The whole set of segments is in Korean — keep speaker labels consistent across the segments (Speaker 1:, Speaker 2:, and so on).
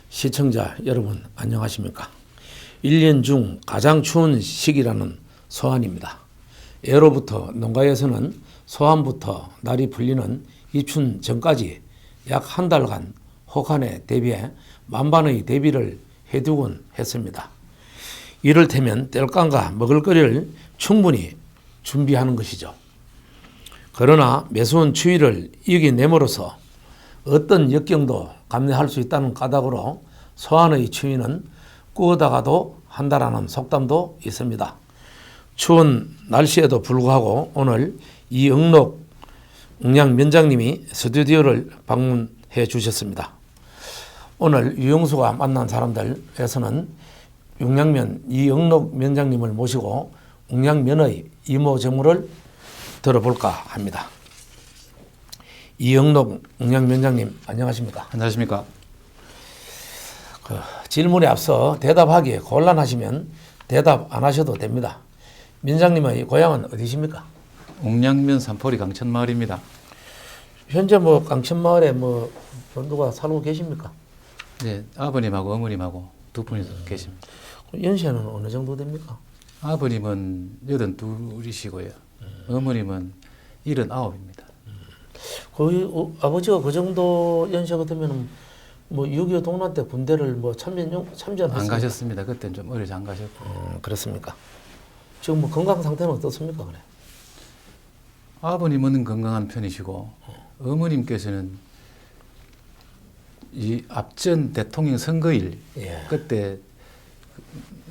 Speaker 1: 시청자 여러분 안녕하십니까? 1년 중 가장 추운 시기라는 소환입니다. 예로부터 농가에서는 소환부터 날이 풀리는 입춘 전까지 약 한 달간 혹한에 대비해 만반의 대비를 해두곤 했습니다. 이를테면 땔감과 먹을거리를 충분히 준비하는 것이죠. 그러나 매서운 추위를 이겨내므로써 어떤 역경도 감내할 수 있다는 까닭으로 소환의 추위는 꾸어다가도 한다라는 속담도 있습니다. 추운 날씨에도 불구하고 오늘 이응록 웅양면장님이 스튜디오를 방문해 주셨습니다. 오늘 유영수가 만난 사람들에서는 웅양면 이응록 면장님을 모시고 웅양면의 이모저모를 들어볼까 합니다. 이응록 웅양면장님 안녕하십니까?
Speaker 2: 안녕하십니까?
Speaker 1: 질문에 앞서 대답하기에 곤란하시면 대답 안 하셔도 됩니다. 면장님의 고향은 어디십니까?
Speaker 2: 옥량면 산포리 강천마을입니다.
Speaker 1: 현재 강천마을에 누가 살고 계십니까?
Speaker 2: 네, 아버님하고 어머님하고 두 분이서 계십니다.
Speaker 1: 연세는 어느 정도 됩니까?
Speaker 2: 아버님은 82이시고요. 어머님은 79입니다.
Speaker 1: 거의 아버지가 그 정도 연세가 되면 6.25 동란 때 군대를 참전했습니까?
Speaker 2: 안 가셨습니다. 그때는 좀 어려서 안 가셨고.
Speaker 1: 그렇습니까? 지금 건강 상태는 어떻습니까? 그래?
Speaker 2: 아버님은 건강한 편이시고 어머님께서는 이 앞전 대통령 선거일 그때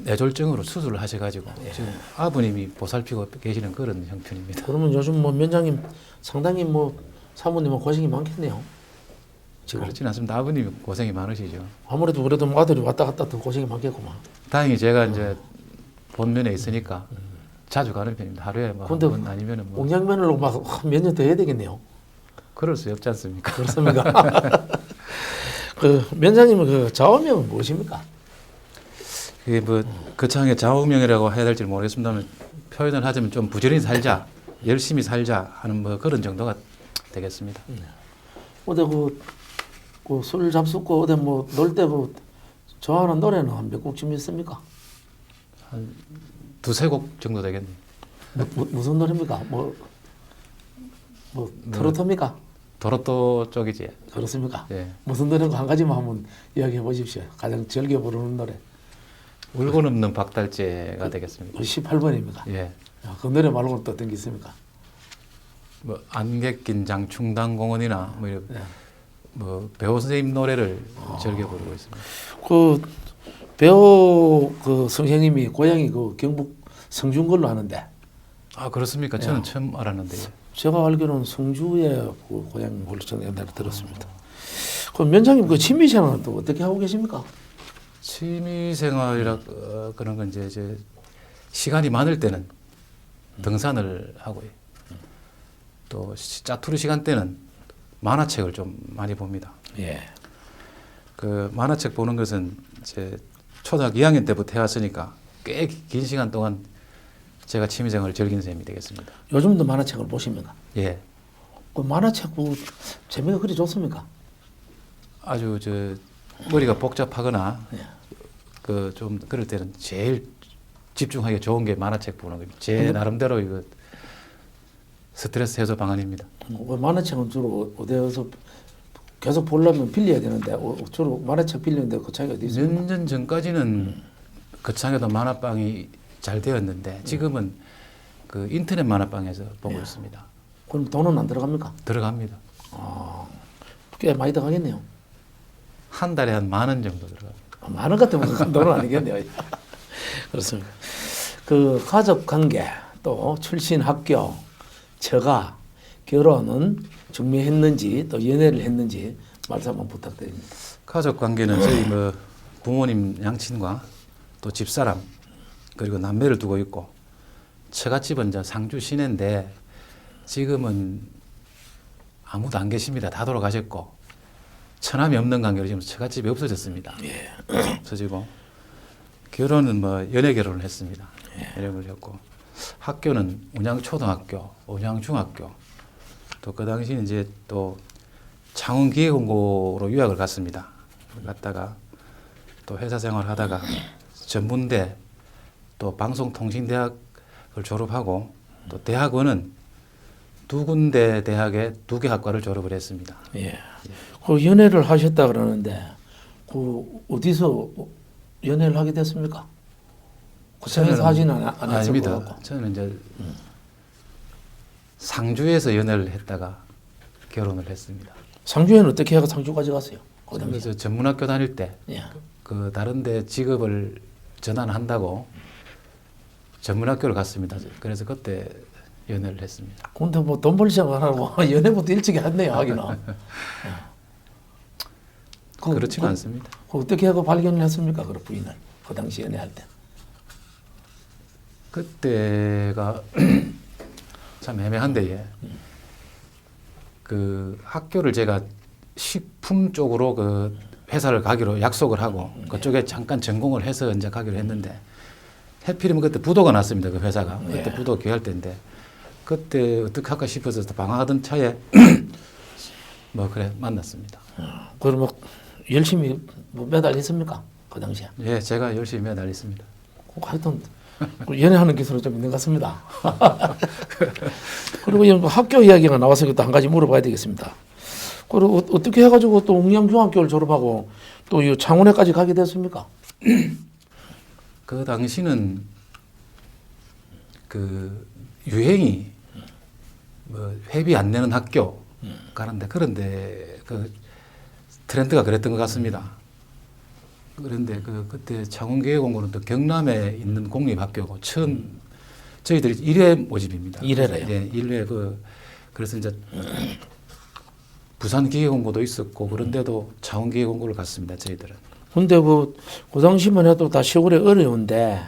Speaker 2: 뇌졸중으로 수술을 하셔가지고 지금 아버님이 보살피고 계시는 그런 형편입니다.
Speaker 1: 그러면 요즘 면장님 상당히 사모님은 고생이 많겠네요. 지금
Speaker 2: 그렇지는 않습니다. 아버님이 고생이 많으시죠.
Speaker 1: 아무래도 그래도 아들이 왔다 갔다 더 고생이 많겠구만.
Speaker 2: 다행히 제가 이제 본면에 있으니까 자주 가는 편입니다. 하루에 한 번 아니면은
Speaker 1: 옥량면으로 몇 년 더 해야 되겠네요.
Speaker 2: 그럴 수 없지 않습니까?
Speaker 1: 그렇습니까? 면장님은 좌우명은 무엇입니까?
Speaker 2: 그게 거창하게 좌우명이라고 해야 될지 모르겠습니다만 표현을 하자면 좀 부지런히 살자, 열심히 살자 하는 그런 정도가 되겠습니다.
Speaker 1: 어디 술 잡숫고 어디 놀 때 좋아하는 노래는 한 몇 곡쯤 있습니까?
Speaker 2: 한 두세 곡 정도 되겠네요.
Speaker 1: 무슨 노래입니까? 트로트입니까?
Speaker 2: 도로또 쪽이지.
Speaker 1: 그렇습니까?
Speaker 2: 예.
Speaker 1: 무슨 노래인가 한 가지만 한번 이야기해 보십시오. 가장 즐겨 부르는 노래.
Speaker 2: 울고 넘는 박달재가 되겠습니다.
Speaker 1: 18번입니까?
Speaker 2: 예.
Speaker 1: 그 노래 말고는 또 어떤 게 있습니까?
Speaker 2: 안개 낀 장충당공원이나 배우 선생님 노래를 즐겨 부르고 있습니다.
Speaker 1: 배우 선생님이 고향이 경북 성주인 걸로 아는데.
Speaker 2: 아 그렇습니까? 저는 처음 알았는데요.
Speaker 1: 제가 알기로는 성주에 고향인 걸로 저는 옛날에 들었습니다. 그럼 면장님 취미생활은 또 어떻게 하고 계십니까?
Speaker 2: 취미생활이라 그런 건 이제 시간이 많을 때는 등산을 하고요. 또 짜투리 시간 때는 만화책을 좀 많이 봅니다.
Speaker 1: 예.
Speaker 2: 그 만화책 보는 것은 이제 초등학교 2학년 때부터 해왔으니까 꽤 긴 시간 동안 제가 취미생활을 즐기는 셈이 되겠습니다.
Speaker 1: 요즘도 만화책을 보십니까?
Speaker 2: 예.
Speaker 1: 만화책 재미가 그리 좋습니까?
Speaker 2: 아주 머리가 복잡하거나 좀 그럴 때는 제일 집중하기 좋은 게 만화책 보는 겁니다. 제 나름대로 이거 스트레스 해소 방안입니다.
Speaker 1: 만화책은 주로 어디에서 계속 보려면 빌려야 되는데 주로 만화책 빌리는데 그 차이가 어디 있습니까?
Speaker 2: 몇 년 전까지는 거창에도 만화방이 잘 되었는데 지금은 그 인터넷 만화방에서 보고 있습니다.
Speaker 1: 그럼 돈은 안 들어갑니까?
Speaker 2: 들어갑니다.
Speaker 1: 꽤 많이 들어가겠네요.
Speaker 2: 한 달에 한 10,000원 정도 들어갑니다.
Speaker 1: 많은 것 때문에 큰 돈은 아니겠네요. 그렇습니다. 가족 관계, 또 출신 학교, 처가, 결혼은 중매했는지 또 연애를 했는지 말씀 한번 부탁드립니다.
Speaker 2: 가족 관계는 저희 부모님 양친과 또 집사람 그리고 남매를 두고 있고 처갓집은 이제 상주 시내인데 지금은 아무도 안 계십니다. 다 돌아가셨고 처남이 없는 관계로 지금 처갓집이 없어졌습니다.
Speaker 1: 예.
Speaker 2: 없어지고 결혼은 연애 결혼을 했습니다. 연애 결혼을 했고 학교는 운양초등학교, 운양중학교 또 그 당시는 이제 또 창원기계공고로 유학을 갔습니다. 갔다가 또 회사 생활하다가 전문대 또 방송통신대학을 졸업하고 또 대학원은 두 군데 대학에 2개 학과를 졸업을 했습니다.
Speaker 1: 예. 그 연애를 하셨다 그러는데 그 어디서 연애를 하게 됐습니까? 고창에서 하지는 않았을 것
Speaker 2: 아닙니다.
Speaker 1: 같고.
Speaker 2: 저는 이제 상주에서 연애를 했다가 결혼을 했습니다.
Speaker 1: 상주에는 어떻게 해가 상주까지 갔어요? 그 당시에.
Speaker 2: 그래서 전문학교 다닐 때
Speaker 1: 예.
Speaker 2: 그 다른데 직업을 전환한다고 전문학교를 갔습니다. 그래서 그때 연애를 했습니다.
Speaker 1: 근데 뭐 돈 벌 생각 안 하고 연애부터 일찍 했네요, 하기는.
Speaker 2: 그렇지는 않습니다.
Speaker 1: 어떻게 하고 발견을 했습니까, 그 부인을? 그 당시 연애할 때.
Speaker 2: 그때가 참 애매한데 예. 그 학교를 제가 식품 쪽으로 그 회사를 가기로 약속을 하고 그쪽에 잠깐 전공을 해서 이제 가기로 했는데 해필이면 그때 부도가 났습니다. 그 회사가 그때
Speaker 1: 예.
Speaker 2: 부도 기할 때인데 그때 어떻게 할까 싶어서 방황하던 차에 뭐 그래 만났습니다.
Speaker 1: 그럼 뭐 열심히 뭐 매달렸습니까? 그 당시에.
Speaker 2: 예, 제가 열심히 매달렸습니다.
Speaker 1: 하여튼 그 연애하는 기술은 좀 있는 것 같습니다. 그리고 이 학교 이야기가 나와서 또 한 가지 물어봐야 되겠습니다. 그리고 어떻게 해가지고 또 웅양중학교를 졸업하고 또 이 창원에까지 가게 됐습니까?
Speaker 2: 그 당시는 그 유행이 뭐 회비 안 내는 학교 가는데 그런데 그 트렌드가 그랬던 것 같습니다. 그런데 그때 창원교육공고는 또 경남에 있는 공립학교고 처음 저희들이 1회 모집입니다.
Speaker 1: 1회래요?
Speaker 2: 네, 1회 그래서 이제 부산기계공고도 있었고 그런데도 창원기계공고를 갔습니다. 저희들은.
Speaker 1: 근데 그 당시만 해도 다 시골에 어려운데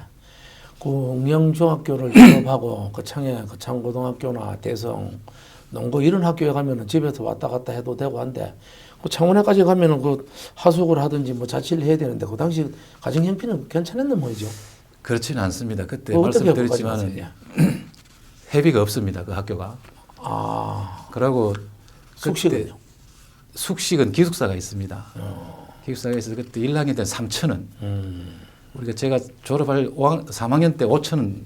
Speaker 1: 그 웅양중학교를 졸업하고 그 창고등학교나 대성, 농고 이런 학교에 가면은 집에서 왔다 갔다 해도 되고 한데 그 창원에까지 가면은 그 하숙을 하든지 뭐 자취를 해야 되는데 그 당시 가정 형편은 괜찮았는 모이죠.
Speaker 2: 그렇지는 않습니다. 그때
Speaker 1: 뭐 어떻게
Speaker 2: 말씀드렸지만
Speaker 1: 거기까지
Speaker 2: 회비가 없습니다. 그 학교가.
Speaker 1: 아,
Speaker 2: 그러고
Speaker 1: 숙식은요?
Speaker 2: 숙식은 기숙사가 있습니다. 기숙사가 있어서 그때 1학년 때 3,000원. 우리가 제가 졸업할 3학년 때 5,000원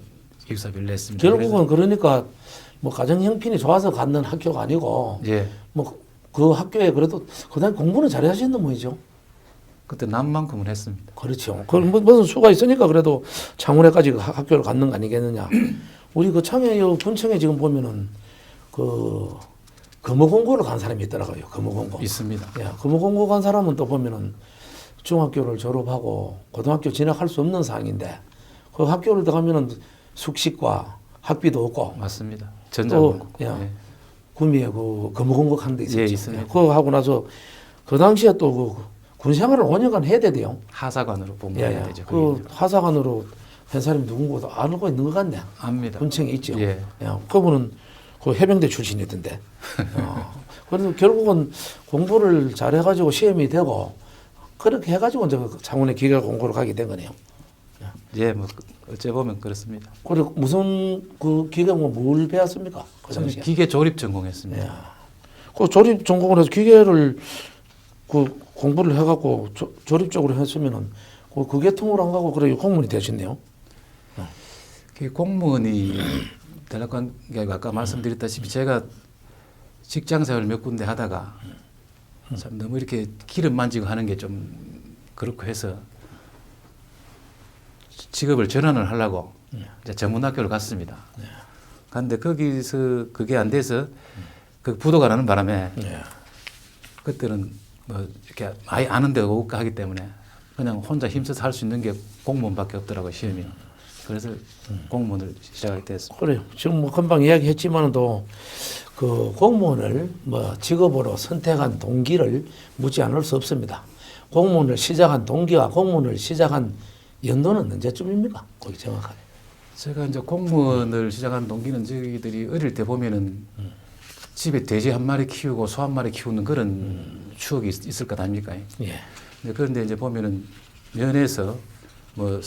Speaker 2: 기숙사비를 냈습니다.
Speaker 1: 결국은 그러니까 뭐 가정 형편이 좋아서 갔는 학교가 아니고
Speaker 2: 예.
Speaker 1: 뭐 그 학교에 그래도 그다음 공부는 잘 하셨는 모이죠.
Speaker 2: 그때 남만큼은 했습니다.
Speaker 1: 그렇죠. 그 무슨 수가 있으니까 그래도 창원에까지 학교를 갔는 거 아니겠느냐. 우리 그 창에 군청에 지금 보면은 그 금호공고를 간 사람이 있더라고요. 금호공고.
Speaker 2: 있습니다.
Speaker 1: 예, 금호공고 간 사람은 또 보면은 중학교를 졸업하고 고등학교 진학할 수 없는 상황인데 그 학교를 들어가면은 숙식과 학비도 없고
Speaker 2: 맞습니다. 전자공고.
Speaker 1: 예.
Speaker 2: 예.
Speaker 1: 구미에 그 금호공고 하는 데 있었죠.
Speaker 2: 예, 있습니다.
Speaker 1: 그거 하고 나서 그 당시에 또 그 군생활을 5년간 해야 돼요.
Speaker 2: 하사관으로 복무해야 되죠.
Speaker 1: 그 하사관으로 한 사람이 누군가도 알고 있는 것 같네.
Speaker 2: 압니다.
Speaker 1: 군청에 있죠.
Speaker 2: 예.
Speaker 1: 그분은 그 해병대 출신이던데. 그래서 결국은 공부를 잘해가지고 시험이 되고 그렇게 해가지고 이제 창원의 기계 공고를 가게 된 거네요.
Speaker 2: 예, 뭐 어째 보면 그렇습니다.
Speaker 1: 그리고 무슨 그 기계 공고 뭘 배웠습니까? 그
Speaker 2: 저는
Speaker 1: 당시에.
Speaker 2: 기계 조립 전공했습니다.
Speaker 1: 예. 그 조립 전공을 해서 기계를 그 공부를 해갖고 조립 쪽으로 했으면은 그 계통으로 안 가고 그래 공무원이 되셨네요.
Speaker 2: 그 공무원이 되려고 게 아까 말씀드렸다시피 제가 직장 생활 몇 군데 하다가 참 너무 이렇게 기름 만지고 하는 게 좀 그렇고 해서 직업을 전환을 하려고 이제 전문학교를 갔습니다. 갔는데 거기서 그게 안 돼서 그 부도가 나는 바람에
Speaker 1: 예.
Speaker 2: 그때는 뭐 이렇게 아예 아는 데가 없고 하기 때문에 그냥 혼자 힘써서 할 수 있는 게 공무원밖에 없더라고요, 시험이. 그래서 공무원을 시작하게 됐습니다.
Speaker 1: 그래요. 지금 뭐 금방 이야기했지만도 그 공무원을 뭐 직업으로 선택한 동기를 묻지 않을 수 없습니다. 공무원을 시작한 동기와 공무원을 시작한 연도는 언제쯤입니까? 거기 정확하게.
Speaker 2: 제가 이제 공무원을 시작한 동기는 저희들이 어릴 때 보면은 집에 돼지 한 마리 키우고 소 한 마리 키우는 그런 추억이 있을 것 아닙니까?
Speaker 1: 예.
Speaker 2: 그런데 이제 보면은 면에서 뭐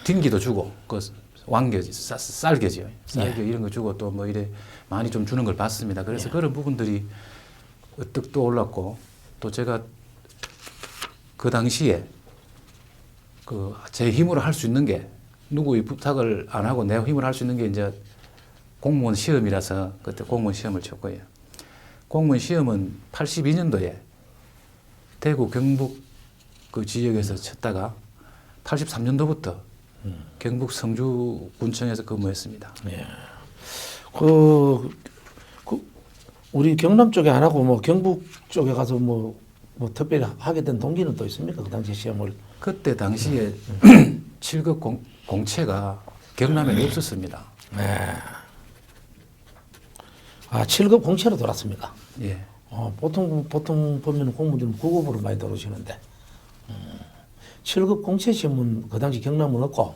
Speaker 2: 딩기도 주고 그 왕겨지 쌀겨지요. 쌀겨 이런 거 주고 또 뭐 이래 많이 좀 주는 걸 봤습니다. 그래서 그런 부분들이 으뜩 떠올랐고 또 제가 그 당시에 그 제 힘으로 할 수 있는 게 누구의 부탁을 안 하고 내 힘으로 할 수 있는 게 이제 공무원 시험이라서 그때 공무원 시험을 쳤고요. 공무원 시험은 82년도에 대구 경북 그 지역에서 쳤다가 83년도부터 경북 성주군청에서 근무했습니다.
Speaker 1: 예. 그 우리 경남 쪽에 안 하고 뭐 경북 쪽에 가서 뭐 특별히 하게 된 동기는 또 있습니까? 그 당시 시험을.
Speaker 2: 그때 당시에 7급 공채가 경남에 없었습니다.
Speaker 1: 네. 아, 7급 공채로 돌았습니까?
Speaker 2: 예.
Speaker 1: 보통 보면 공무원들은 9급으로 많이 들어오시는데 7급 공채 시험은 그 당시 경남은 없고.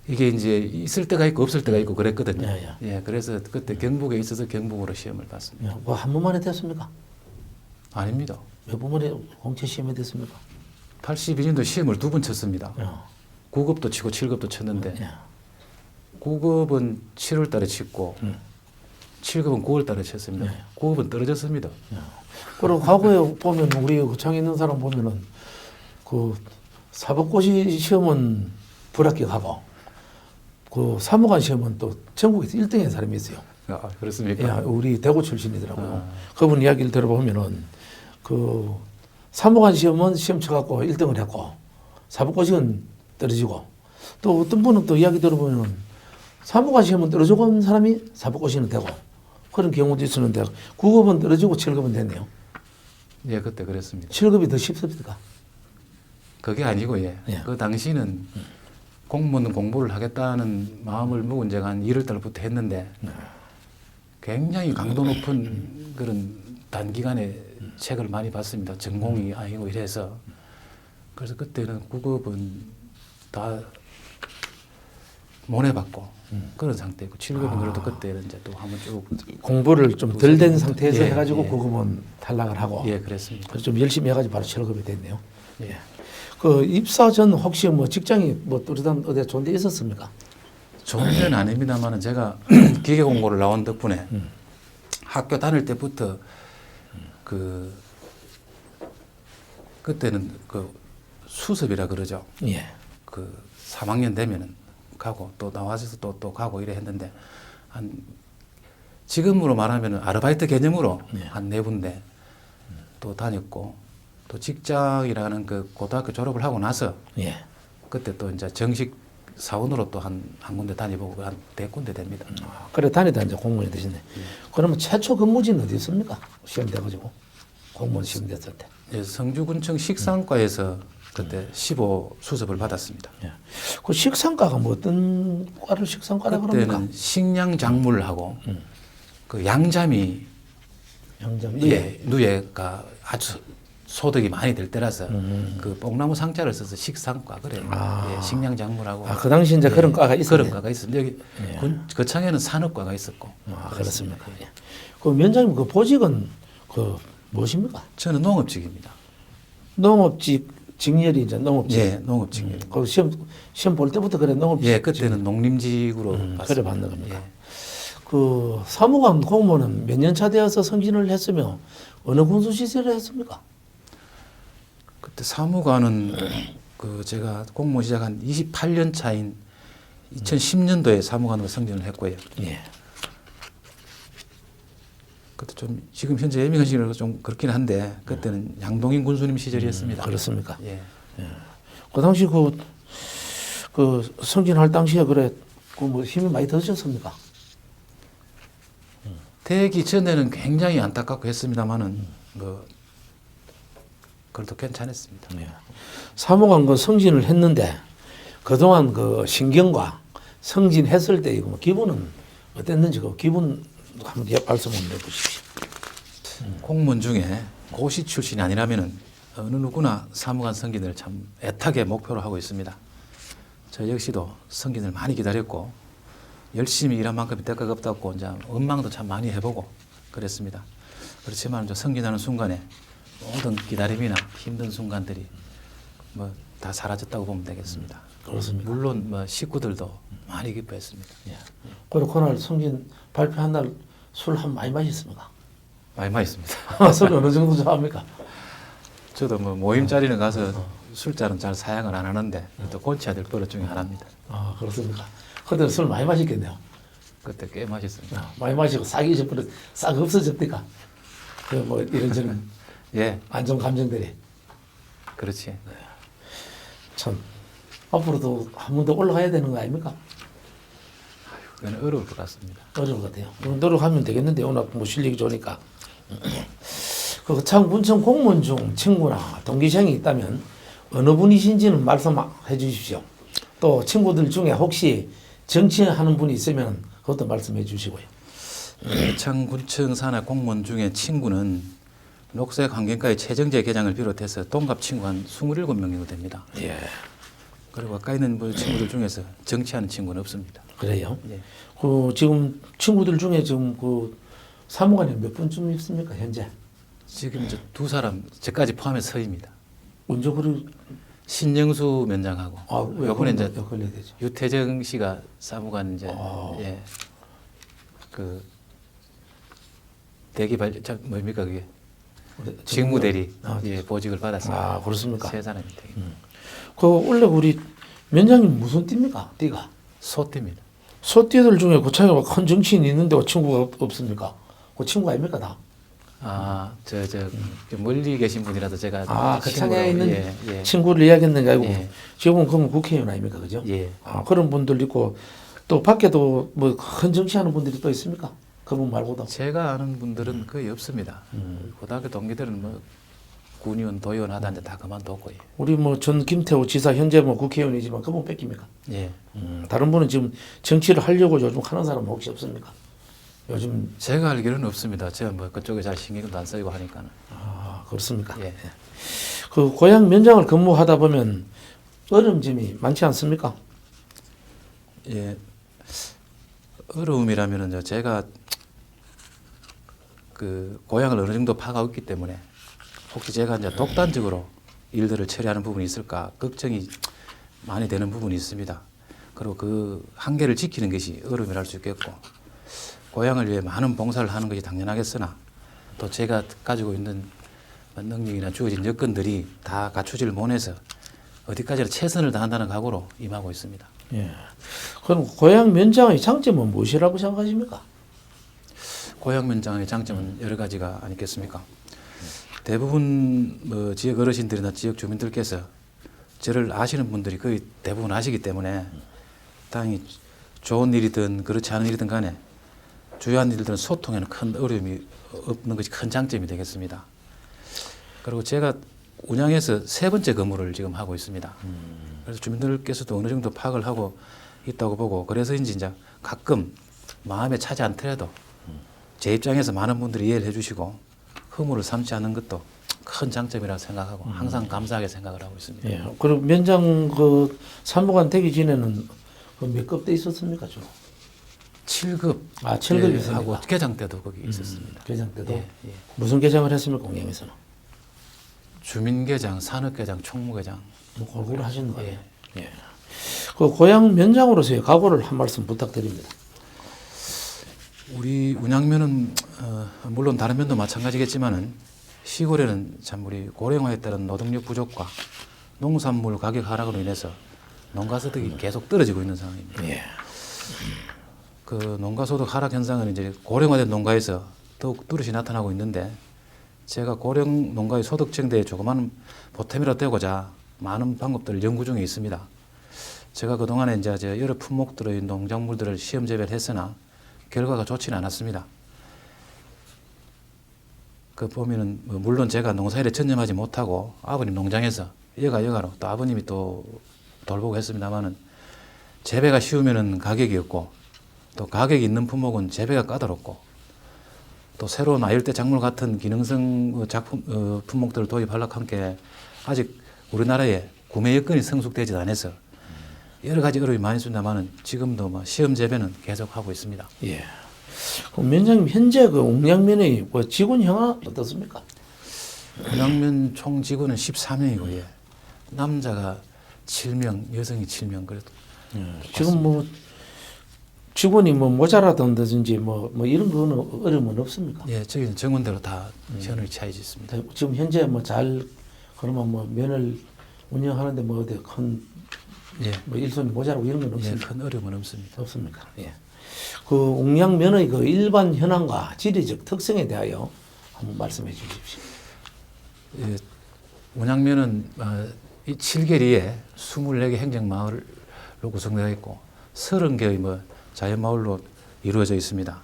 Speaker 2: 이게 이제 있을 때가 있고 없을 때가 있고 그랬거든요.
Speaker 1: 예,
Speaker 2: 예, 그래서 그때 경북에 있어서 경북으로 시험을 봤습니다.
Speaker 1: 예, 그거 한 번만에 됐습니까?
Speaker 2: 아닙니다.
Speaker 1: 몇 번만에 공채 시험이 됐습니까?
Speaker 2: 82년도 시험을 2번 쳤습니다.
Speaker 1: 예.
Speaker 2: 9급도 치고 7급도 쳤는데
Speaker 1: 예.
Speaker 2: 9급은 7월 달에 치고 7급은 9월 달에 쳤습니다.
Speaker 1: 예.
Speaker 2: 9급은 떨어졌습니다.
Speaker 1: 그리고 과거에 보면 우리 구청에 있는 사람 보면은 그 사법고시 시험은 불합격하고 그 사무관 시험은 또 전국에서 1등인 사람이 있어요.
Speaker 2: 아, 그렇습니까?
Speaker 1: 야, 우리 대구 출신이더라고요. 그분 이야기를 들어보면은 그 사무관 시험은 시험 쳐갖고 1등을 했고 사법고시는 떨어지고 또 어떤 분은 또 이야기 들어보면은 사무관 시험은 떨어지고 온 사람이 사법고시는 되고 그런 경우도 있었는데 9급은 떨어지고 7급은 됐네요.
Speaker 2: 예, 그때 그랬습니다.
Speaker 1: 7급이 더 쉽습니까?
Speaker 2: 그게 아니고 예.
Speaker 1: 예.
Speaker 2: 그 당시는 공무원 공부를 하겠다는 마음을 먹은 제가 한 1월 달부터 했는데 굉장히 강도 높은 그런 단기간에 책을 많이 봤습니다. 전공이 아니고 이래서 그래서 그때는 9급은 다 모내받고 그런 상태고 7급은 그래도 그때는 이제 또 한번 쭉
Speaker 1: 공부를 좀 덜 된 상태에서
Speaker 2: 예,
Speaker 1: 해가지고
Speaker 2: 예.
Speaker 1: 9급은 탈락을 하고
Speaker 2: 예, 그랬습니다.
Speaker 1: 그래서 좀 열심히 해가지고 바로 7급이 됐네요. 예. 그 입사 전 혹시 뭐 직장이 뭐 뚜렷한 어디 좋은 데 있었습니까?
Speaker 2: 좋은 데는 아닙니다만은 제가 기계 공고를 나온 덕분에 학교 다닐 때부터 그때는 그 수습이라 그러죠.
Speaker 1: 예.
Speaker 2: 그 3학년 되면은 가고 또 나와서 또 가고 이래 했는데 한 지금으로 말하면은 아르바이트 개념으로
Speaker 1: 예.
Speaker 2: 한 4군데 또 다녔고 또 직장이라는 그 고등학교 졸업을 하고 나서
Speaker 1: 예.
Speaker 2: 그때 또 이제 정식 사원으로 또 한 군데 다니보고 한 4군데 됩니다.
Speaker 1: 그래 다니다 이제 공무원이 되셨네. 그러면 최초 근무지는 어디 있습니까? 시험 돼가지고 공무원 시험 됐을 때.
Speaker 2: 예, 성주군청 식상과에서 그때 15 수습을 받았습니다.
Speaker 1: 예. 그 식상과가 뭐 어떤 과를 식상과라 그럽니까?
Speaker 2: 그때는 식량작물하고 그 양잠이
Speaker 1: 양점.
Speaker 2: 예, 누에가 아주 소득이 많이 될 때라서 그 뽕나무 상자를 써서 식상과 그래요. 예, 식량작물하고
Speaker 1: 아, 그 당시 이제 그런 과가 있었네.
Speaker 2: 그런 과가 있었는데 여기 거창에는 산업과가 있었고.
Speaker 1: 아, 그렇습니까? 예. 그 위원장님 그 보직은 그 무엇입니까?
Speaker 2: 저는 농업직입니다.
Speaker 1: 농업직 직렬이 이제 농업직.
Speaker 2: 예, 농업직이에요.
Speaker 1: 그 시험 볼 때부터 그래 농업직.
Speaker 2: 예, 그때는 농림직으로 봤습니다.
Speaker 1: 그래 받는 겁니까?
Speaker 2: 예.
Speaker 1: 그 사무관 공무원은 몇 년 차 되어서 승진을 했으며 어느 군수 시설을 했습니까?
Speaker 2: 그때 사무관은 그 제가 공무원 시작한 28년 차인 2010년도에 사무관으로 승진을 했고요.
Speaker 1: 예.
Speaker 2: 그때 좀 지금 현재 예민하시기로 좀 그렇긴 한데 그때는 양동인 군수님 시절이었습니다.
Speaker 1: 그렇습니까?
Speaker 2: 예.
Speaker 1: 그 당시 그 승진할 당시에 그래 그 뭐 힘이 많이 드셨습니까?
Speaker 2: 되기 전에는 굉장히 안타깝고 했습니다만은 뭐 그래도 괜찮았습니다.
Speaker 1: 예. 사무관 그 승진을 했는데 그동안 그 신경과 승진했을 때 이거 뭐 기분은 어땠는지 그 기분 한번 말씀 한번 해보십시오.
Speaker 2: 공무원 중에 고시 출신이 아니라면은 어느 누구나 사무관 승진을 참 애타게 목표로 하고 있습니다. 저 역시도 승진을 많이 기다렸고 열심히 일한 만큼 대가가 없다고 이제 원망도 참 많이 해보고 그랬습니다. 그렇지만 저 승진하는 순간에 모든 기다림이나 힘든 순간들이 뭐 다 사라졌다고 보면 되겠습니다.
Speaker 1: 그렇습니까?
Speaker 2: 물론 뭐 식구들도 많이 기뻐했습니다.
Speaker 1: 예. 그리고 그날 승진 발표한 날 술 한 많이 마셨습니까?
Speaker 2: 많이 있습니다.
Speaker 1: 술 어느 정도 좋아합니까?
Speaker 2: 저도 뭐 모임 자리는 가서 술잔은 잘 사양을 안 하는데 또 곤치야 될 버릇 중에 하나입니다.
Speaker 1: 아, 그렇습니까? 그때 술 많이 마셨겠네요.
Speaker 2: 그때 꽤 맛있습니다.
Speaker 1: 많이 마시고 싹 잊어버려, 싹 없어졌니까? 그 뭐 이런저런
Speaker 2: 예,
Speaker 1: 안 좋은 감정들이.
Speaker 2: 그렇지.
Speaker 1: 참, 앞으로도 한 번 더 올라가야 되는 거 아닙니까?
Speaker 2: 그건 어려울 것 같습니다.
Speaker 1: 어려울 것 같아요. 그럼 노력하면 되겠는데, 오늘 뭐 실력이 좋으니까. 그 창군청 공무원 중 친구나 동기생이 있다면 어느 분이신지는 말씀해 주십시오. 또 친구들 중에 혹시 정치하는 분이 있으면 그것도 말씀해 주시고요.
Speaker 2: 창군청 산하 공무원 중에 친구는 녹색환경과의 최정재 계장을 비롯해서 동갑 친구 한 27명 정도 됩니다.
Speaker 1: 예,
Speaker 2: 그리고 아까 있는 뭐 친구들 중에서 정치하는 친구는 없습니다.
Speaker 1: 그래요.
Speaker 2: 예.
Speaker 1: 그 지금 친구들 중에 지금 그 사무관이 몇 분쯤 있습니까 현재?
Speaker 2: 지금 이제 두 사람 저까지 포함해서 서입니다.
Speaker 1: 언제 그리
Speaker 2: 신영수 면장하고
Speaker 1: 왜
Speaker 2: 이번에 이제
Speaker 1: 걸려야 되죠?
Speaker 2: 유태정 씨가 사무관 이제
Speaker 1: 아.
Speaker 2: 예. 그 대기 발 뭡니까 그게 직무 대리
Speaker 1: 아,
Speaker 2: 예, 보직을 받았습니다.
Speaker 1: 아, 그렇습니까?
Speaker 2: 세 사람이 되게
Speaker 1: 그 원래 우리 면장님 무슨 띠입니까? 띠가
Speaker 2: 소띠입니다.
Speaker 1: 소띠들 중에 고창에 큰 정치인이 있는데 그 친구가 없습니까? 그 친구 아닙니까 다?
Speaker 2: 저 멀리 계신 분이라도 제가
Speaker 1: 그
Speaker 2: 친구로-
Speaker 1: 창에 있는
Speaker 2: 예, 예.
Speaker 1: 친구를 이야기했는 게 아니고
Speaker 2: 예.
Speaker 1: 지금은 그럼 국회의원 아닙니까, 그죠?
Speaker 2: 예.
Speaker 1: 그런 분들 있고 또 밖에도 뭐 큰 정치하는 분들이 또 있습니까? 그분 말고도.
Speaker 2: 제가 아는 분들은 거의 없습니다. 고등학교 동기들은 뭐 군의원, 도의원 하다 이제 다 그만뒀고 예.
Speaker 1: 우리 뭐 전 김태우 지사 현재 뭐 국회의원이지만 그분 뺏깁니까?
Speaker 2: 예.
Speaker 1: 다른 분은 지금 정치를 하려고 요즘 하는 사람은 혹시 없습니까? 요즘
Speaker 2: 제가 알기로는 없습니다. 제가 뭐 그쪽에 잘 신경도 안 쓰이고 하니까는.
Speaker 1: 그렇습니까?
Speaker 2: 예.
Speaker 1: 그 고향 면장을 근무하다 보면 어려움점이 많지 않습니까?
Speaker 2: 예. 어려움이라면은 제가 그 고향을 어느 정도 파가 있기 때문에 혹시 제가 이제 독단적으로 일들을 처리하는 부분이 있을까 걱정이 많이 되는 부분이 있습니다. 그리고 그 한계를 지키는 것이 어려움이랄 수 있겠고 고향을 위해 많은 봉사를 하는 것이 당연하겠으나 또 제가 가지고 있는 능력이나 주어진 여건들이 다 갖추지를 못해서 어디까지나 최선을 다한다는 각오로 임하고 있습니다.
Speaker 1: 예. 그럼 고향 면장의 장점은 무엇이라고 생각하십니까?
Speaker 2: 고향 면장의 장점은 여러 가지가 아니겠습니까? 대부분 뭐 지역 어르신들이나 지역 주민들께서 저를 아시는 분들이 거의 대부분 아시기 때문에 당연히 좋은 일이든 그렇지 않은 일이든 간에 주요한 일들은 소통에는 큰 어려움이 없는 것이 큰 장점이 되겠습니다. 그리고 제가 운양에서 세 번째 근무를 지금 하고 있습니다. 그래서 주민들께서도 어느 정도 파악을 하고 있다고 보고 그래서인지 이제 가끔 마음에 차지 않더라도 제 입장에서 많은 분들이 이해를 해주시고 허물을 삼지 않는 것도 큰 장점이라고 생각하고 항상 감사하게 생각을 하고 있습니다.
Speaker 1: 예. 그럼 면장 그 사무관 되기 전에는 그 몇 급 때 있었습니까, 주로?
Speaker 2: 7급
Speaker 1: 7급이 있습니까?
Speaker 2: 하고 개장 때도 거기 있었습니다.
Speaker 1: 개장 때도
Speaker 2: 예, 예.
Speaker 1: 무슨 개장을 했습니까, 공양에서는?
Speaker 2: 주민개장, 산업개장, 총무개장.
Speaker 1: 뭐 골고루 하시는 거예요.
Speaker 2: 예.
Speaker 1: 예. 그 고향 면장으로서의 각오를 한 말씀 부탁드립니다.
Speaker 2: 우리 운양면은 물론 다른 면도 마찬가지겠지만은 시골에는 참 우리 고령화에 따른 노동력 부족과 농산물 가격 하락으로 인해서 농가 소득이 계속 떨어지고 있는 상황입니다.
Speaker 1: 예.
Speaker 2: 그 농가 소득 하락 현상은 이제 고령화된 농가에서 더욱 뚜렷이 나타나고 있는데 제가 고령 농가의 소득 증대에 조그마한 보탬이라도 되고자 많은 방법들을 연구 중에 있습니다. 제가 그동안에 이제 여러 품목들의 농작물들을 시험 재배를 했으나 결과가 좋지는 않았습니다. 그 보면은 물론 제가 농사일에 전념하지 못하고 아버님 농장에서 여가로 또 아버님이 또 돌보고 했습니다만은 재배가 쉬우면은 가격이 없고 또 가격이 있는 품목은 재배가 까다롭고 또 새로운 아열대 작물 같은 기능성 품목들을 도입하려고 함께 아직 우리나라에 구매 여건이 성숙되지 않아서 여러 가지 어려움이 많이 있습니다만은 지금도 뭐 시험 재배는 계속 하고 있습니다.
Speaker 1: 예. 그럼 면장님 현재 그 옥량면의 그 직원 형아 어떻습니까?
Speaker 2: 운양면 총 직원은 14명이고 예. 남자가 7명, 여성이 7명 그래도
Speaker 1: 지금 뭐 직원이 뭐 모자라든지 뭐 이런 거는 어려움은 없습니까?
Speaker 2: 예, 저희는 정원대로 다 현을 차야지 있습니다.
Speaker 1: 지금 현재 뭐 잘 그러면 뭐 면을 운영하는데 뭐 어디 큰
Speaker 2: 예,
Speaker 1: 뭐 일손이 모자라고 이런 건
Speaker 2: 예,
Speaker 1: 없습니까?
Speaker 2: 큰 어려움은 없습니다.
Speaker 1: 없습니까? 예. 그 옥량면의 그 일반 현황과 지리적 특성에 대하여 한번 말씀해 주십시오.
Speaker 2: 예, 운양면은 이 7계리에 24개 행정마을로 구성되어 있고 30개의 뭐 자연마을로 이루어져 있습니다.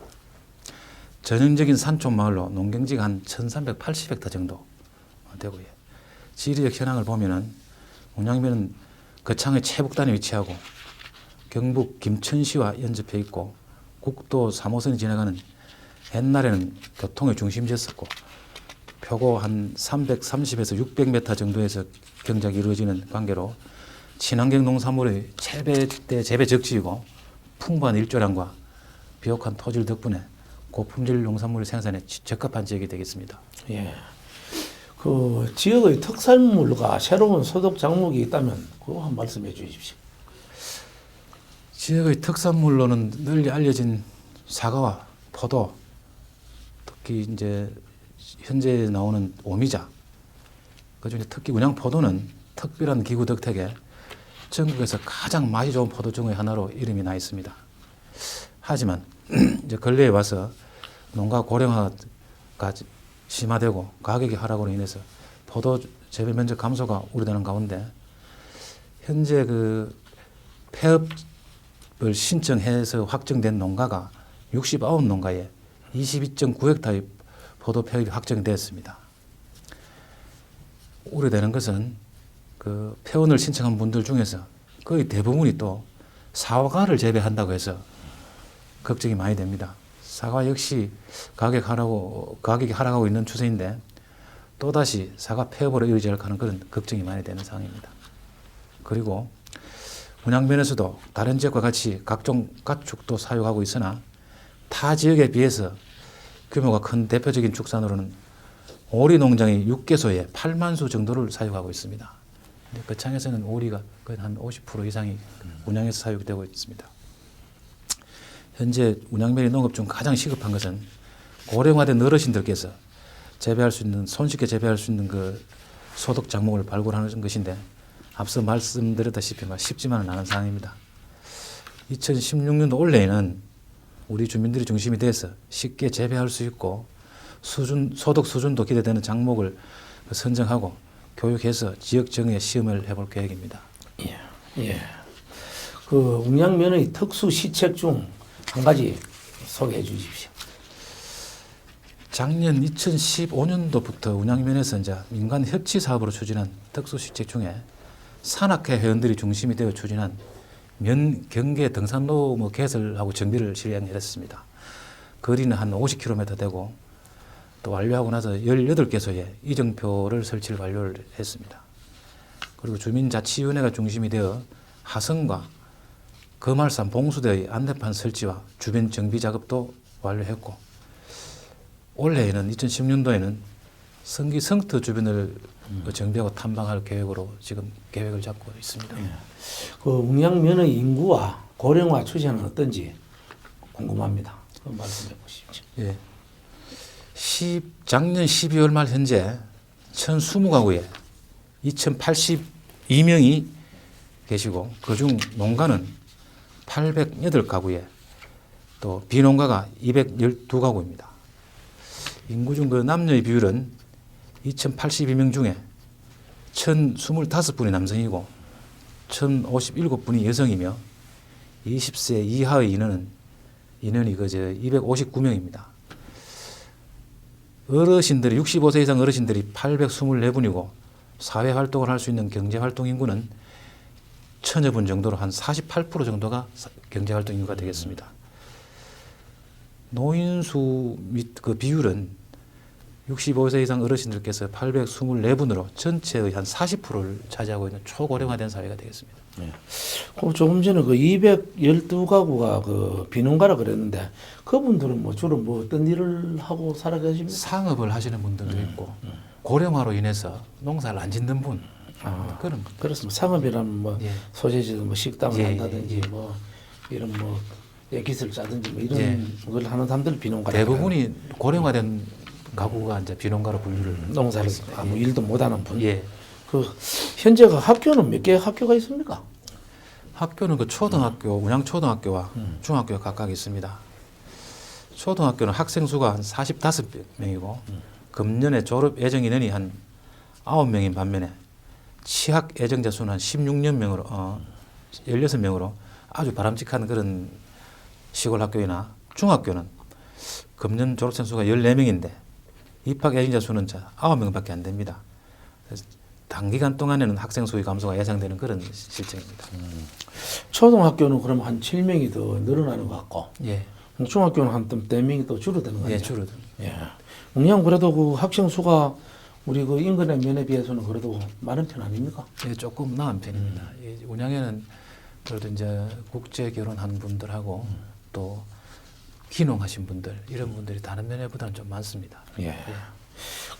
Speaker 2: 전형적인 산촌마을로 농경지가 한 1380헥타 정도 되고요. 지리적 현황을 보면은 운양면은 거창의 최북단에 위치하고 경북 김천시와 연접해 있고 국도 3호선이 지나가는 옛날에는 교통의 중심지였었고 표고 한 330에서 600m 정도에서 경작이 이루어지는 관계로 친환경 농산물의 최대 재배 적지이고 풍부한 일조량과 비옥한 토질 덕분에 고품질 농산물 생산에 적합한 지역이 되겠습니다.
Speaker 1: 예. 그 지역의 특산물과 새로운 소득 작목이 있다면 그거 한 말씀해 주십시오.
Speaker 2: 지역의 특산물로는 널리 알려진 사과와 포도, 특히 이제 현재 나오는 오미자, 그중에 특히 운양 포도는 특별한 기후 덕택에 전국에서 가장 맛이 좋은 포도 중의 하나로 이름이 나 있습니다. 하지만 이제 근래에 와서 농가 고령화가 심화되고 가격의 하락으로 인해서 포도 재배 면적 감소가 우려되는 가운데 현재 그 폐업을 신청해서 확정된 농가가 69농가에 22.9헥타의 포도 폐업이 확정되었습니다. 우려되는 것은 그 폐원을 신청한 분들 중에서 거의 대부분이 또 사과를 재배한다고 해서 걱정이 많이 됩니다. 사과 역시 가격이 하락하고 있는 추세인데 또다시 사과 폐업으로 이어질 그런 걱정이 많이 되는 상황입니다. 그리고 운양면에서도 다른 지역과 같이 각종 가축도 사육하고 있으나 타 지역에 비해서 규모가 큰 대표적인 축산으로는 오리 농장이 6개소에 8만 수 정도를 사육하고 있습니다. 거창에서는 오리가 거의 한 50% 이상이 운양에서 사육되고 있습니다. 현재 운양면의 농업 중 가장 시급한 것은 고령화된 어르신들께서 재배할 수 있는 손쉽게 재배할 수 있는 그 소득 작목을 발굴하는 것인데 앞서 말씀드렸다시피 쉽지만은 않은 상황입니다. 2016년도 올해에는 우리 주민들이 중심이 돼서 쉽게 재배할 수 있고 소득 수준도 기대되는 작목을 선정하고 교육해서 지역 정의에 시험을 해볼 계획입니다.
Speaker 1: 예. 예. 그 웅양면의 특수 시책 중 한 가지 소개해 주십시오.
Speaker 2: 작년 2015년도부터 운양면에서 이제 민간 협치 사업으로 추진한 특수 시책 중에 산악회 회원들이 중심이 되어 추진한 면 경계 등산로 개설하고 정비를 실행했습니다. 거리는 한 50km 되고 또 완료하고 나서 18개소에 이정표를 설치를 완료를 했습니다. 그리고 주민자치위원회가 중심이 되어 하성과 거말산 봉수대의 안내판 설치와 주변 정비 작업도 완료했고 올해에는 2010년도에는 성기 성터 주변을 정비하고 탐방할 계획으로 지금 계획을 잡고 있습니다.
Speaker 1: 예. 그 웅양면의 인구와 고령화 추세는 어떤지 궁금합니다. 그 말씀해 보십시오.
Speaker 2: 예. 작년 12월 말 현재 1,020가구에 2,082명이 계시고 그중 농가는 808가구에 또 비농가가 212가구입니다. 인구 중 그 남녀의 비율은 2,082명 중에 1,025분이 남성이고 1,057분이 여성이며 20세 이하의 인원이 그저 259명입니다. 어르신들이 65세 이상 어르신들이 824분이고 사회 활동을 할 수 있는 경제 활동 인구는 1,000여 분 정도로 한 48% 정도가 경제 활동 인구가 되겠습니다. 노인수 및 그 비율은 65세 이상 어르신들께서 824분으로 전체의 한 40%를 차지하고 있는 초고령화된 사회가 되겠습니다.
Speaker 1: 네. 조금 전에 그 212가구가 그 비농가라 그랬는데 그분들은 뭐 주로 뭐 어떤 일을 하고 살아계십니까?
Speaker 2: 상업을 하시는 분들도 있고 고령화로 인해서 농사를 안 짓는 분 그런
Speaker 1: 그렇습니다. 상업이라면 뭐
Speaker 2: 예.
Speaker 1: 소재지도 뭐 식당을
Speaker 2: 예,
Speaker 1: 한다든지
Speaker 2: 예.
Speaker 1: 뭐 이런 뭐 기술 짜든지 뭐 이런 걸 하는 사람들 비농가
Speaker 2: 대부분이 고령화된 가구가 이제 비농가로 분류를
Speaker 1: 농사를
Speaker 2: 하겠습니다.
Speaker 1: 아무 일도 못하는 분.
Speaker 2: 예.
Speaker 1: 그 현재가 학교는 몇 개 학교가 있습니까?
Speaker 2: 학교는 그 초등학교, 운양초등학교와 중학교가 각각 있습니다. 초등학교는 학생 수가 한 45명이고 금년에 졸업 예정 인원이 한 9명인 반면에 취학 예정자 수는 한 16명으로 16명으로 아주 바람직한 그런 시골 학교이나 중학교는 금년 졸업생 수가 14명인데 입학 예정자 수는 9명밖에 안 됩니다. 그래서 단기간 동안에는 학생 수의 감소가 예상되는 그런 실정입니다.
Speaker 1: 초등학교는 그럼 한 7명이 더 늘어나는 것 같고
Speaker 2: 예,
Speaker 1: 중학교는 한 4명이 또 줄어드는 거예요.
Speaker 2: 예, 줄어듭니다.
Speaker 1: 예. 운양 그래도 그 학생 수가 우리 그 인근의 면에 비해서는 그래도 많은 편 아닙니까?
Speaker 2: 예, 조금 나은 편입니다. 이 운양에는 그래도 이제 국제 결혼한 분들하고 또 귀농하신 분들 이런 분들이 다른 면에보다는 좀 많습니다.
Speaker 1: 예.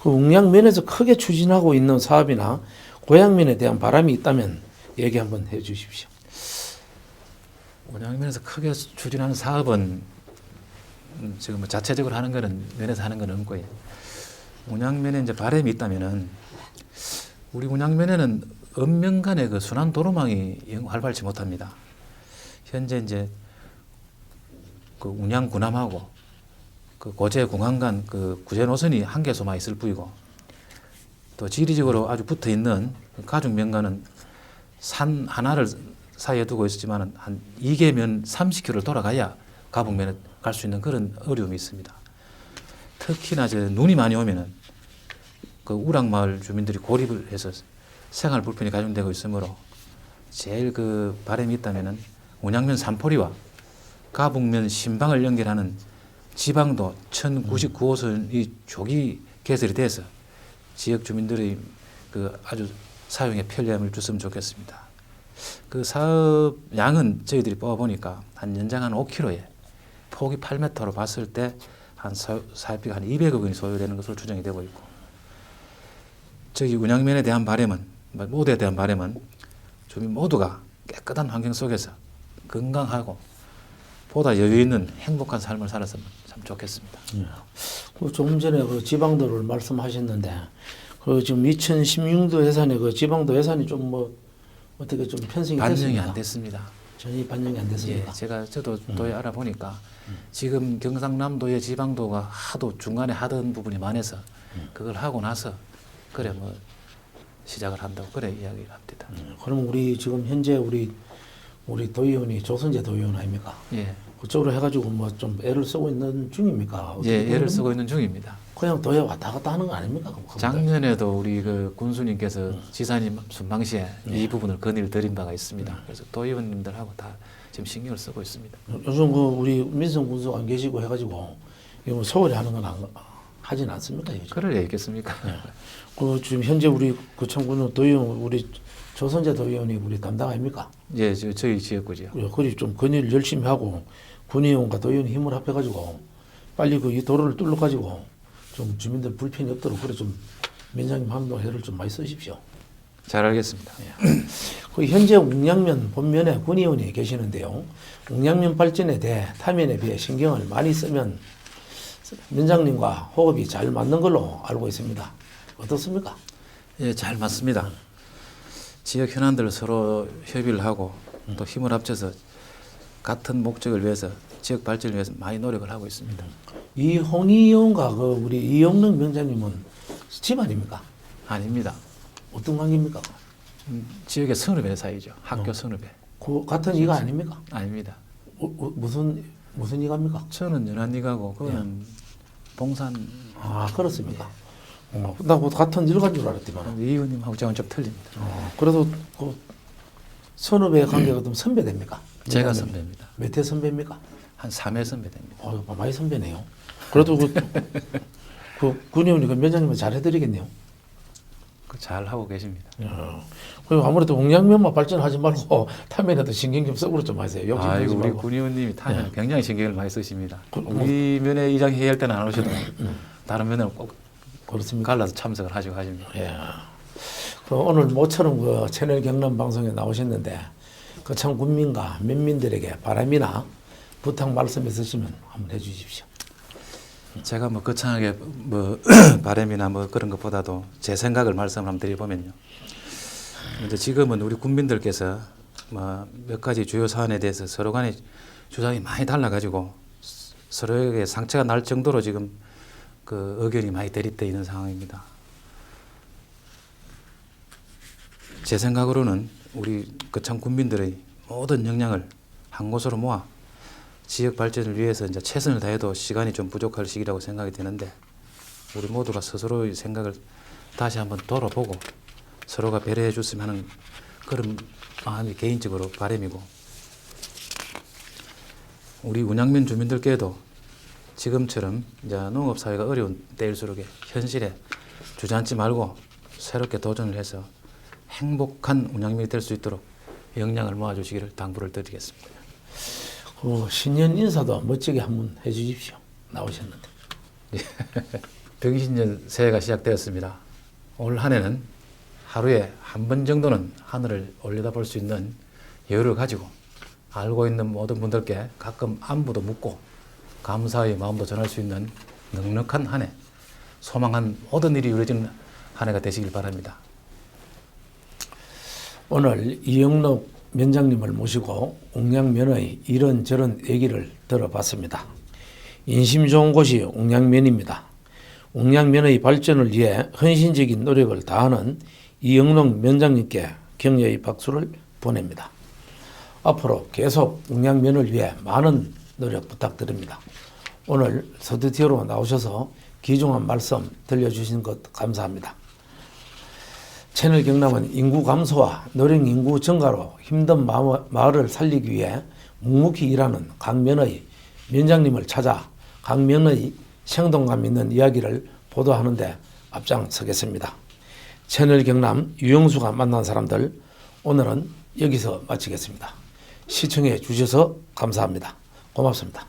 Speaker 1: 그 운양면에서 크게 추진하고 있는 사업이나 고향면에 대한 바람이 있다면 얘기 한번 해주십시오.
Speaker 2: 운양면에서 크게 추진하는 사업은 지금 뭐 자체적으로 하는 거는 면에서 하는 건 없고요. 운양면에 이제 바람이 있다면은 우리 운양면에는 읍면간의 그 순환 도로망이 영 활발치 못합니다. 현재 이제 그 운양 군함하고 그 고제 공항 간 그 구제 노선이 한 개소만 있을 뿐이고 또 지리적으로 아주 붙어 있는 가죽 면간은 산 하나를 사이에 두고 있었지만 한 2개면 30km를 돌아가야 가북면에 갈 수 있는 그런 어려움이 있습니다. 특히나 이제 눈이 많이 오면은 그 우락마을 주민들이 고립을 해서 생활 불편이 가중되고 있으므로 제일 그 바람이 있다면은 운양면 산포리와 가북면 신방을 연결하는 지방도 1099호선이 조기 개설이 돼서 지역 주민들의 그 아주 사용에 편리함을 줬으면 좋겠습니다. 그 사업 양은 저희들이 뽑아보니까 한 연장 한 5km에 폭이 8m로 봤을 때 한 사업비가 한 200억 원이 소요되는 것으로 추정이 되고 있고 저희 운양면에 대한 바람은 모두에 대한 바람은 주민 모두가 깨끗한 환경 속에서 건강하고 보다 여유 있는 행복한 삶을 살았으면 참 좋겠습니다.
Speaker 1: 그 조금 전에 그 지방도를 말씀하셨는데 그 지금 2016도 예산에 그 지방도 예산이 좀 뭐 어떻게 좀 편성이
Speaker 2: 반영이
Speaker 1: 됐습니까?
Speaker 2: 안 됐습니다.
Speaker 1: 전혀 반영이 안 됐습니까?
Speaker 2: 예, 저도 도에 알아보니까 지금 경상남도의 지방도가 하도 중간에 하던 부분이 많아서 그걸 하고 나서 그래 뭐 시작을 한다고 그래 이야기를 합니다.
Speaker 1: 그럼 우리 지금 현재 우리 도의원이 조선재 도의원 아닙니까?
Speaker 2: 예,
Speaker 1: 그쪽으로 해가지고 뭐 좀 애를 쓰고 있는 중입니까? 어떻게
Speaker 2: 예,
Speaker 1: 보면
Speaker 2: 애를 쓰고 있는 중입니다.
Speaker 1: 그냥 도에 왔다 갔다 하는 거 아닙니까? 그럼
Speaker 2: 작년에도 우리 그 군수님께서 지사님 순방시에 이 부분을 건의를 드린 바가 있습니다. 그래서 도의원님들하고 다 지금 신경을 쓰고 있습니다.
Speaker 1: 요즘 그 우리 민성 군수 안 계시고 해가지고 이거 뭐 소홀히 하는 건 하진 않습니까? 요즘?
Speaker 2: 그럴 리 있겠습니까?
Speaker 1: 그 지금 현재 우리 구청군은 도의원 우리 조선재 도의원이 우리 담당 아닙니까?
Speaker 2: 예, 저희 지역구지요.
Speaker 1: 그리 좀 건의를 열심히 하고 군의원과 도의원이 힘을 합해가지고 빨리 그 이 도로를 뚫어가지고 좀 주민들 불편이 없도록 그래 좀 면장님 함도 애를 좀 많이 쓰십시오.
Speaker 2: 잘 알겠습니다.
Speaker 1: 그 현재 웅양면 본면에 군의원이 계시는데요. 웅양면 발전에 대해 타면에 비해 신경을 많이 쓰면 면장님과 호흡이 잘 맞는 걸로 알고 있습니다. 어떻습니까?
Speaker 2: 예, 잘 맞습니다. 지역 현안들 서로 협의를 하고 또 힘을 합쳐서 같은 목적을 위해서 지역 발전을 위해서 많이 노력을 하고 있습니다.
Speaker 1: 이 홍의원과 그 우리 이영능 명장님은 집안입니까?
Speaker 2: 아닙니다.
Speaker 1: 어떤 관계입니까?
Speaker 2: 지역의 선후배 사이죠. 학교 선후배.
Speaker 1: 그 같은 이가 아닙니까?
Speaker 2: 아닙니다.
Speaker 1: 무슨 이가입니까?
Speaker 2: 저는 연안이가고 그거는 봉산
Speaker 1: 그렇습니까? 나 뭐 같은 일가인 줄 알았지만.
Speaker 2: 이 의원님하고 저는 좀 틀립니다.
Speaker 1: 그래도 그 선후배 관계가 좀 선배됩니까?
Speaker 2: 제가 선배입니다.
Speaker 1: 몇 회 선배입니까?
Speaker 2: 한 3회 선배됩니다.
Speaker 1: 많이 선배네요. 그래도 그 군의원이 그 면장님은 잘 해드리겠네요.
Speaker 2: 잘 하고 계십니다.
Speaker 1: 그리고 아무래도 웅양면만 발전하지 말고 타면에도 신경 좀 써보려 좀 하세요. 욕심 부리지
Speaker 2: 우리
Speaker 1: 말고.
Speaker 2: 군 의원님이 타면 굉장히 신경을 많이 쓰십니다.
Speaker 1: 그,
Speaker 2: 우리 면회 이장 회의할 때는 안 오셔도 다른 면회는 꼭
Speaker 1: 그렇습니까?
Speaker 2: 갈라서 참석을 하시고 하십니다.
Speaker 1: 예. 그 오늘 모처럼 그 채널 경남 방송에 나오셨는데 그 참 군민과 면민들에게 바람이나 부탁 말씀 있으시면 한번 해주십시오.
Speaker 2: 제가 뭐 거창하게 뭐 바람이나 뭐 그런 것보다도 제 생각을 말씀을 한번 드려보면요. 근데 지금은 우리 국민들께서 몇 가지 주요 사안에 대해서 서로 간의 주장이 많이 달라가지고 서로에게 상처가 날 정도로 지금 그 의견이 많이 대립되어 있는 상황입니다. 제 생각으로는 우리 거창 국민들의 모든 역량을 한 곳으로 모아 지역 발전을 위해서 이제 최선을 다해도 시간이 좀 부족할 시기라고 생각이 되는데 우리 모두가 스스로의 생각을 다시 한번 돌아보고 서로가 배려해 줬으면 하는 그런 마음이 개인적으로 바람이고 우리 운양면 주민들께도 지금처럼 이제 농업 사회가 어려운 때일수록 현실에 주저앉지 말고 새롭게 도전을 해서 행복한 운양면이 될 수 있도록 역량을 모아주시기를 당부를 드리겠습니다.
Speaker 1: 신년 인사도 멋지게 한번 해주십시오. 나오셨는데.
Speaker 2: 병신년 새해가 시작되었습니다. 올 한 해는 하루에 한 번 정도는 하늘을 올려다볼 수 있는 여유를 가지고 알고 있는 모든 분들께 가끔 안부도 묻고 감사의 마음도 전할 수 있는 넉넉한 한 해, 소망한 모든 일이 이루어지는 한 해가 되시길 바랍니다.
Speaker 1: 오늘 이영록 면장님을 모시고 옥량면의 이런저런 얘기를 들어봤습니다. 인심 좋은 곳이 옥량면입니다. 옥량면의 발전을 위해 헌신적인 노력을 다하는 이영록 면장님께 격려의 박수를 보냅니다. 앞으로 계속 옥량면을 위해 많은 노력 부탁드립니다. 오늘 스튜디오로 나오셔서 귀중한 말씀 들려주신 것 감사합니다. 채널 경남은 인구 감소와 노령 인구 증가로 힘든 마을을 살리기 위해 묵묵히 일하는 강면의 면장님을 찾아 강면의 생동감 있는 이야기를 보도하는 데 앞장서겠습니다. 채널 경남 유영수가 만난 사람들, 오늘은 여기서 마치겠습니다. 시청해 주셔서 감사합니다. 고맙습니다.